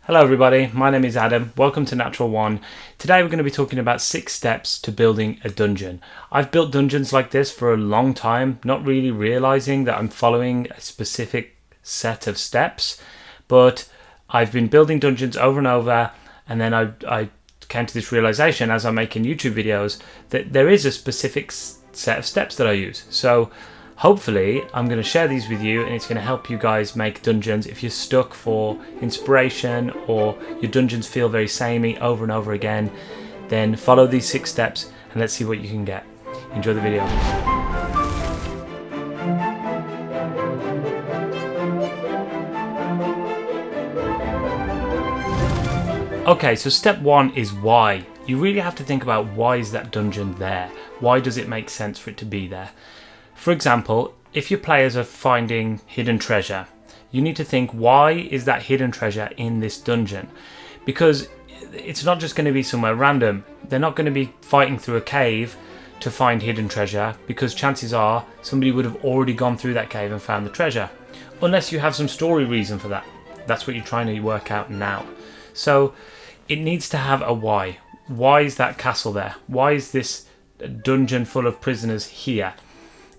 Hello everybody, my name is Adam, welcome to Natural One. Today we're going to be talking about 6 steps to building a dungeon. I've built dungeons like this for a long time, not really realising that I'm following a specific set of steps, but I've been building dungeons over and over, and then I came to this realisation as I'm making YouTube videos that there is a specific set of steps that I use. So hopefully I'm going to share these with you and it's going to help you guys make dungeons. If you're stuck for inspiration or your dungeons feel very samey over and over again, then follow these 6 steps and let's see what you can get. Enjoy the video. Okay, so step 1 is why. You really have to think about why is that dungeon there? Why does it make sense for it to be there? For example, if your players are finding hidden treasure, you need to think, why is that hidden treasure in this dungeon? Because it's not just going to be somewhere random. They're not going to be fighting through a cave to find hidden treasure, because chances are somebody would have already gone through that cave and found the treasure. Unless you have some story reason for that. That's what you're trying to work out now. So it needs to have a why. Why is that castle there? Why is this dungeon full of prisoners here?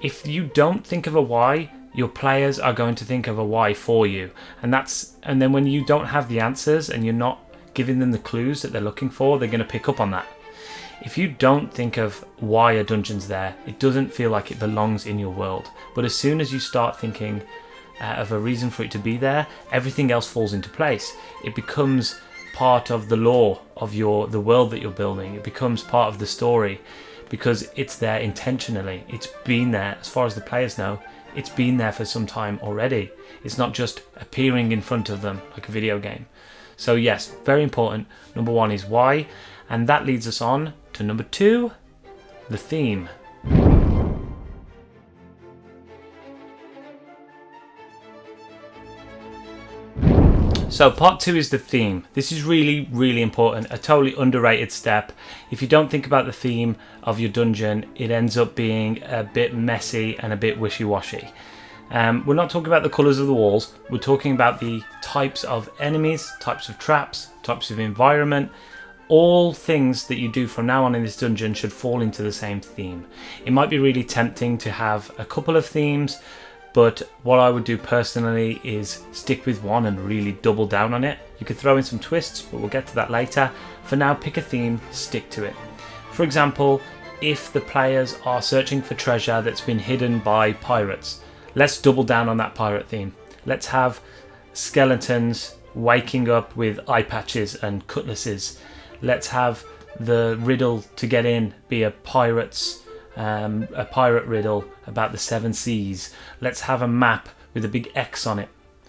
If you don't think of a why, your players are going to think of a why for you. And then when you don't have the answers and you're not giving them the clues that they're looking for, they're going to pick up on that. If you don't think of why a dungeon's there, it doesn't feel like it belongs in your world. But as soon as you start thinking of a reason for it to be there, everything else falls into place. It becomes part of the lore of the world that you're building. It becomes part of the story. Because it's there intentionally. It's been there, as far as the players know, it's been there for some time already. It's not just appearing in front of them like a video game. So yes, very important. Number 1 is why, and that leads us on to number 2, the theme. So part 2 is the theme. This is really, really important, a totally underrated step. If you don't think about the theme of your dungeon, it ends up being a bit messy and a bit wishy-washy. We're not talking about the colours of the walls, we're talking about the types of enemies, types of traps, types of environment. All things that you do from now on in this dungeon should fall into the same theme. It might be really tempting to have a couple of themes, but what I would do personally is stick with one and really double down on it. You could throw in some twists, but we'll get to that later. For now, pick a theme, stick to it. For example, if the players are searching for treasure that's been hidden by pirates, let's double down on that pirate theme. Let's have skeletons waking up with eye patches and cutlasses. Let's have the riddle to get in be a pirate riddle about the 7 seas. Let's have a map with a big X on it.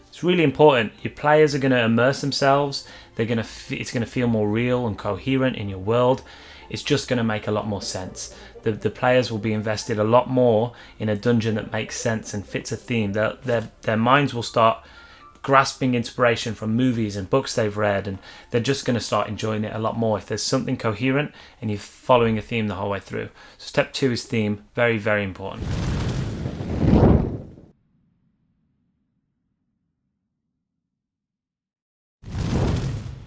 It's really important. Your players are going to immerse themselves. It's going to feel more real and coherent in your world. It's just going to make a lot more sense. The players will be invested a lot more in a dungeon that makes sense and fits a theme. Their minds will start grasping inspiration from movies and books they've read, and they're just going to start enjoying it a lot more if there's something coherent and you're following a theme the whole way through. So step 2 is theme, very, very important.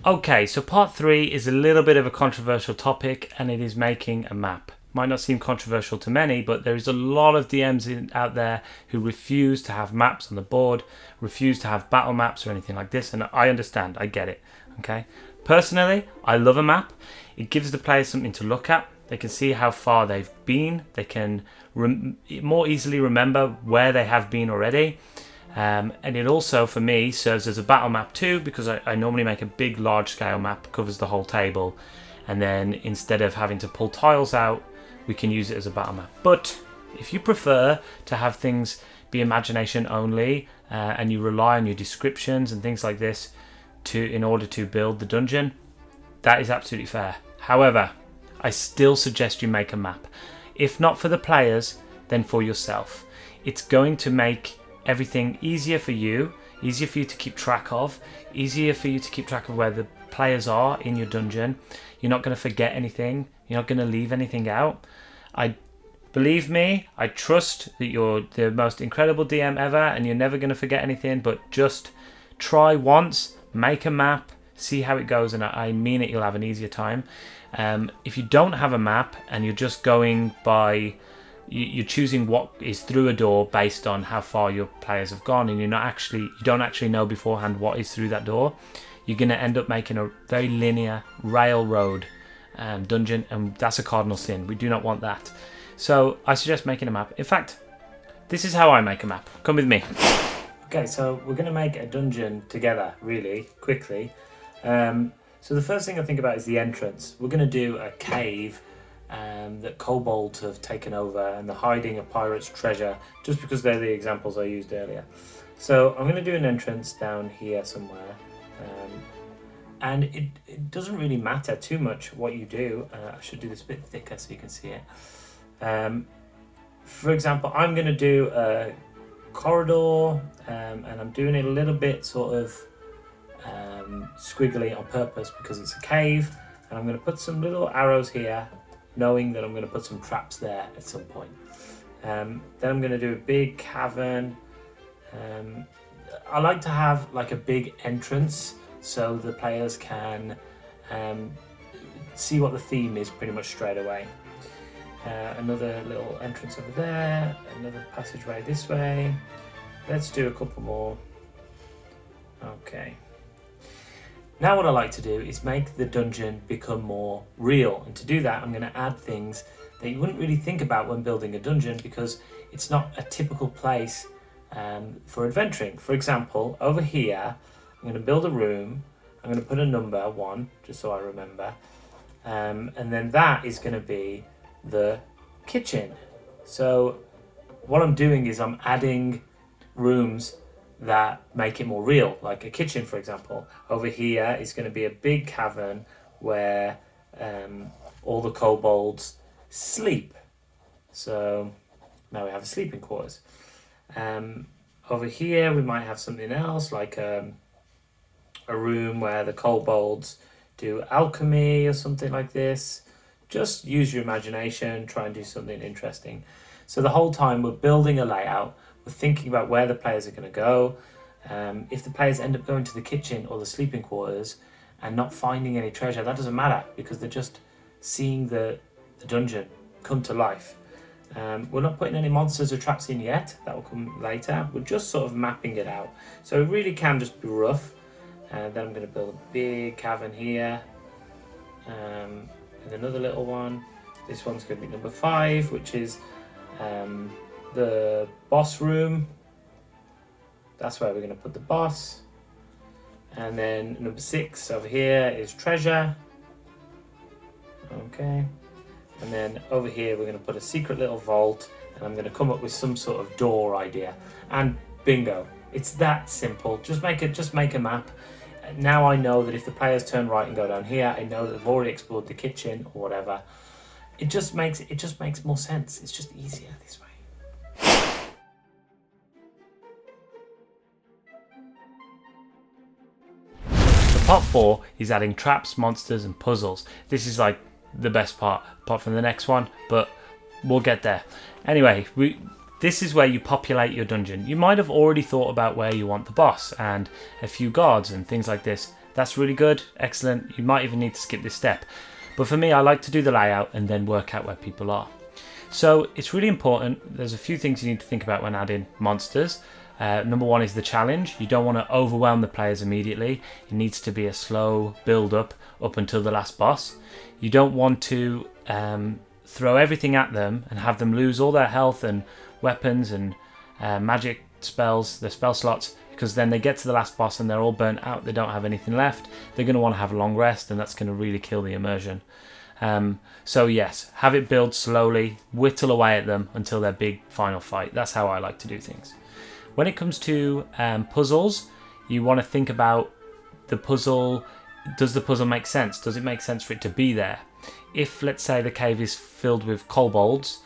Okay, so part 3 is a little bit of a controversial topic, and it is making a map. Might not seem controversial to many, but there is a lot of DMs out there who refuse to have maps on the board, refuse to have battle maps or anything like this, and I understand, I get it, okay? Personally, I love a map. It gives the players something to look at. They can see how far they've been. They can more easily remember where they have been already. And it also, for me, serves as a battle map too, because I normally make a big, large-scale map, covers the whole table, and then instead of having to pull tiles out, we can use it as a battle map. But if you prefer to have things be imagination only, and you rely on your descriptions and things like this in order to build the dungeon, that is absolutely fair. However, I still suggest you make a map. If not for the players, then for yourself. It's going to make everything easier for you to keep track of, easier for you to keep track of where the players are in your dungeon. You're not going to forget anything. You're not going to leave anything out. Believe me, I trust that you're the most incredible DM ever and you're never going to forget anything, but just try once, make a map, see how it goes, and I mean it, you'll have an easier time. If you don't have a map and you're just going by, you're choosing what is through a door based on how far your players have gone, and you don't actually know beforehand what is through that door, you're going to end up making a very linear railroad dungeon, and that's a cardinal sin. We do not want that. So I suggest making a map. In fact, this is how I make a map. Come with me. Okay, so we're going to make a dungeon together really quickly. So the first thing I think about is the entrance. We're going to do a cave that kobolds have taken over, and they're hiding a pirate's treasure, just because they're the examples I used earlier. So I'm going to do an entrance down here somewhere. And it doesn't really matter too much what you do. I should do this a bit thicker so you can see it. For example, I'm going to do a corridor, and I'm doing it a little bit sort of squiggly on purpose because it's a cave, and I'm going to put some little arrows here, knowing that I'm going to put some traps there at some point. Then I'm going to do a big cavern. I like to have like a big entrance so the players can see what the theme is pretty much straight away. Another little entrance over there, another passageway this way. Let's do a couple more. Okay. Now what I like to do is make the dungeon become more real, and to do that I'm going to add things that you wouldn't really think about when building a dungeon, because it's not a typical place for adventuring. For example, over here I'm going to build a room. I'm going to put a number 1 just so I remember, and then that is going to be the kitchen. So what I'm doing is I'm adding rooms that make it more real, like a kitchen, for example. Over here is going to be a big cavern where all the kobolds sleep. So now we have a sleeping quarters. Over here we might have something else, like a room where the kobolds do alchemy or something like this. Just use your imagination, try and do something interesting. So the whole time we're building a layout, we're thinking about where the players are going to go. If the players end up going to the kitchen or the sleeping quarters and not finding any treasure, that doesn't matter, because they're just seeing the dungeon come to life. We're not putting any monsters or traps in yet, that will come later. We're just sort of mapping it out. So it really can just be rough. Then I'm going to build a big cavern here. And another little one. This one's going to be number 5, which is the boss room. That's where we're going to put the boss. And then number 6 over here is treasure. Okay. And then over here we're going to put a secret little vault, and I'm going to come up with some sort of door idea. And bingo, it's that simple. Just make a map. Now I know that if the players turn right and go down here, I know that they've already explored the kitchen or whatever. It just makes more sense. It's just easier this way. So part 4 is adding traps, monsters, and puzzles. This is like the best part, apart from the next one, but we'll get there. Anyway, this is where you populate your dungeon. You might have already thought about where you want the boss and a few guards and things like this. That's really good, excellent. You might even need to skip this step. But for me, I like to do the layout and then work out where people are. So it's really important. There's a few things you need to think about when adding monsters. Number 1 is the challenge. You don't want to overwhelm the players immediately. It needs to be a slow build up until the last boss. You don't want to throw everything at them and have them lose all their health and weapons and magic spells, their spell slots, because then they get to the last boss and they're all burnt out, they don't have anything left. They're going to want to have a long rest, and that's going to really kill the immersion. So yes, have it build slowly, whittle away at them until their big final fight. That's how I like to do things. When it comes to puzzles, you want to think about the puzzle. Does the puzzle make sense? Does it make sense for it to be there? If, let's say, the cave is filled with kobolds,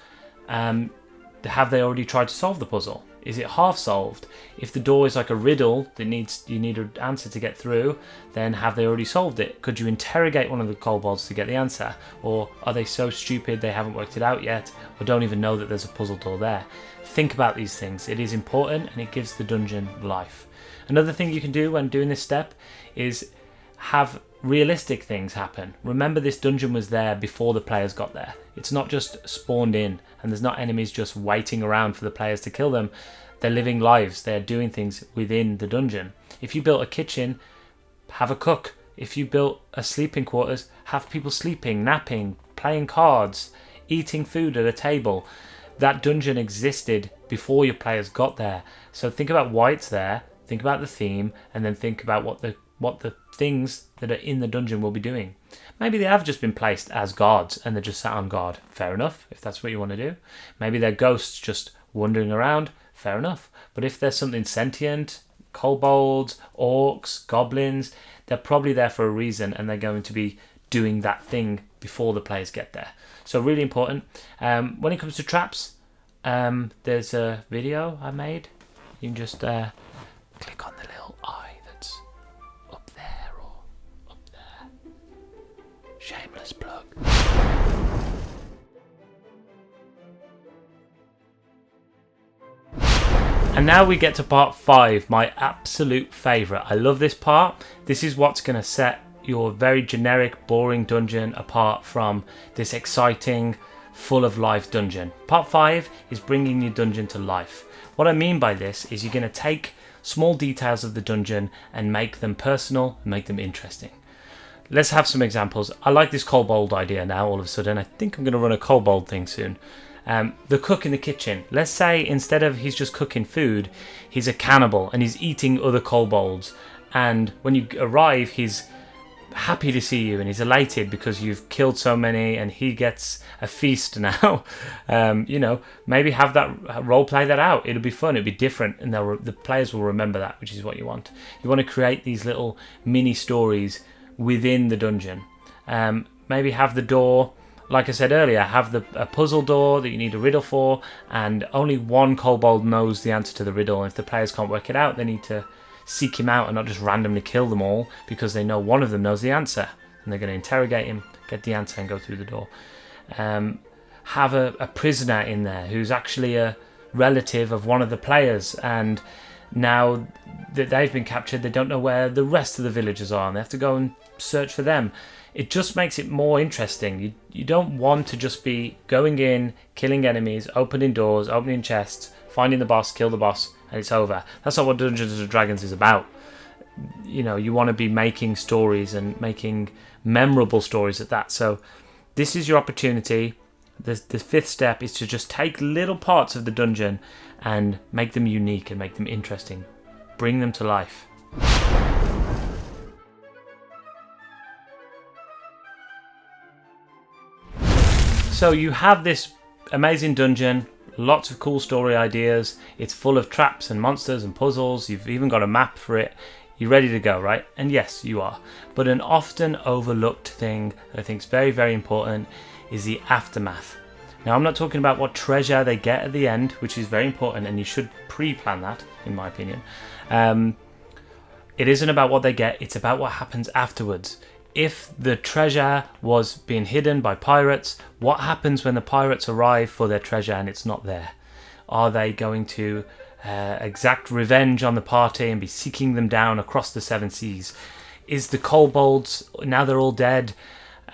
have they already tried to solve the puzzle? Is it half solved? If the door is like a riddle that you need an answer to get through, then have they already solved it? Could you interrogate one of the kobolds to get the answer? Or are they so stupid they haven't worked it out yet, or don't even know that there's a puzzle door there? Think about these things. It is important, and it gives the dungeon life. Another thing you can do when doing this step is have realistic things happen. Remember, this dungeon was there before the players got there. It's not just spawned in, and there's not enemies just waiting around for the players to kill them. They're living lives. They're doing things within the dungeon. If you built a kitchen, have a cook. If you built a sleeping quarters, have people sleeping, napping, playing cards, eating food at a table. That dungeon existed before your players got there. So think about why it's there, think about the theme, and then think about what the things that are in the dungeon will be doing. Maybe they have just been placed as guards and they're just sat on guard. Fair enough, if that's what you want to do. Maybe they're ghosts just wandering around. Fair enough. But if there's something sentient, kobolds, orcs, goblins, they're probably there for a reason, and they're going to be doing that thing before the players get there. So really important. When it comes to traps, there's a video I made. You can just click on the little eye that's up there or up there. Shameless plug. And now we get to part 5, my absolute favourite. I love this part. This is what's going to set your very generic, boring dungeon apart from this exciting, full of life dungeon. Part 5 is bringing your dungeon to life. What I mean by this is you're going to take small details of the dungeon and make them personal and make them interesting. Let's have some examples. I like this kobold idea now all of a sudden. I think I'm going to run a kobold thing soon. The cook in the kitchen. Let's say instead of he's just cooking food, he's a cannibal and he's eating other kobolds. And when you arrive, he's happy to see you and he's elated because you've killed so many and he gets a feast now. Maybe have that role play that out. It'll be fun. It'll be different, and the players will remember that, which is what you want. You want to create these little mini stories within the dungeon. Maybe have the door, like I said earlier, have a puzzle door that you need a riddle for, and only one kobold knows the answer to the riddle. And if the players can't work it out, they need to seek him out and not just randomly kill them all because they know one of them knows the answer, and they're going to interrogate him, get the answer, and go through the door. Have a prisoner in there who's actually a relative of one of the players, and now that they've been captured, they don't know where the rest of the villagers are, and they have to go and search for them. It just makes it more interesting. You don't want to just be going in, killing enemies, opening doors, opening chests, finding the boss, kill the boss, and it's over. That's not what Dungeons and Dragons is about. You want to be making stories and making memorable stories at that. So this is your opportunity. The 5th step is to just take little parts of the dungeon and make them unique and make them interesting. Bring them to life. So you have this amazing dungeon, lots of cool story ideas. It's full of traps and monsters and puzzles. You've even got a map for it. You're ready to go, right? And yes, you are. But an often overlooked thing that I think is very, very important is the aftermath. Now, I'm not talking about what treasure they get at the end, which is very important, and you should pre-plan that, in my opinion. It isn't about what they get, it's about what happens afterwards. If the treasure was being hidden by pirates, what happens when the pirates arrive for their treasure and it's not there? Are they going to exact revenge on the party and be seeking them down across the 7 seas? Is the kobolds, now they're all dead,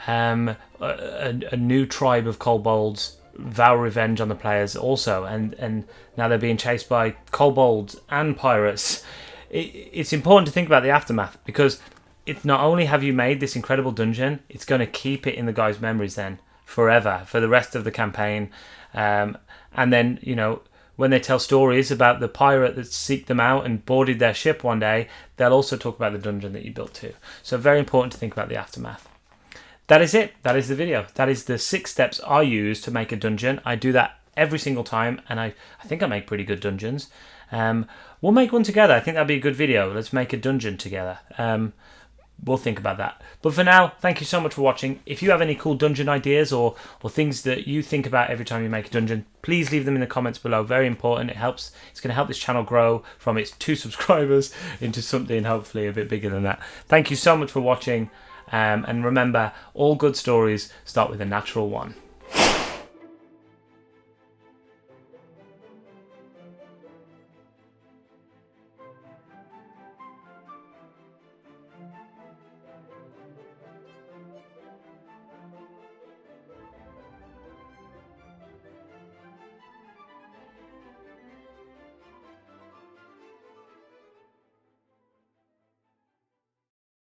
a new tribe of kobolds vow revenge on the players also, and now they're being chased by kobolds and pirates? It's important to think about the aftermath, because it's not only have you made this incredible dungeon, it's going to keep it in the guys' memories then forever, for the rest of the campaign. And then, when they tell stories about the pirate that seeked them out and boarded their ship one day, they'll also talk about the dungeon that you built too. So very important to think about the aftermath. That is it. That is the video. That is the 6 steps I use to make a dungeon. I do that every single time, and I think I make pretty good dungeons. We'll make one together. I think that'd be a good video. Let's make a dungeon together. We'll think about that. But for now, thank you so much for watching. If you have any cool dungeon ideas or things that you think about every time you make a dungeon, please leave them in the comments below. Very important. It helps. It's going to help this channel grow from its 2 subscribers into something hopefully a bit bigger than that. Thank you so much for watching. And remember, all good stories start with a natural one.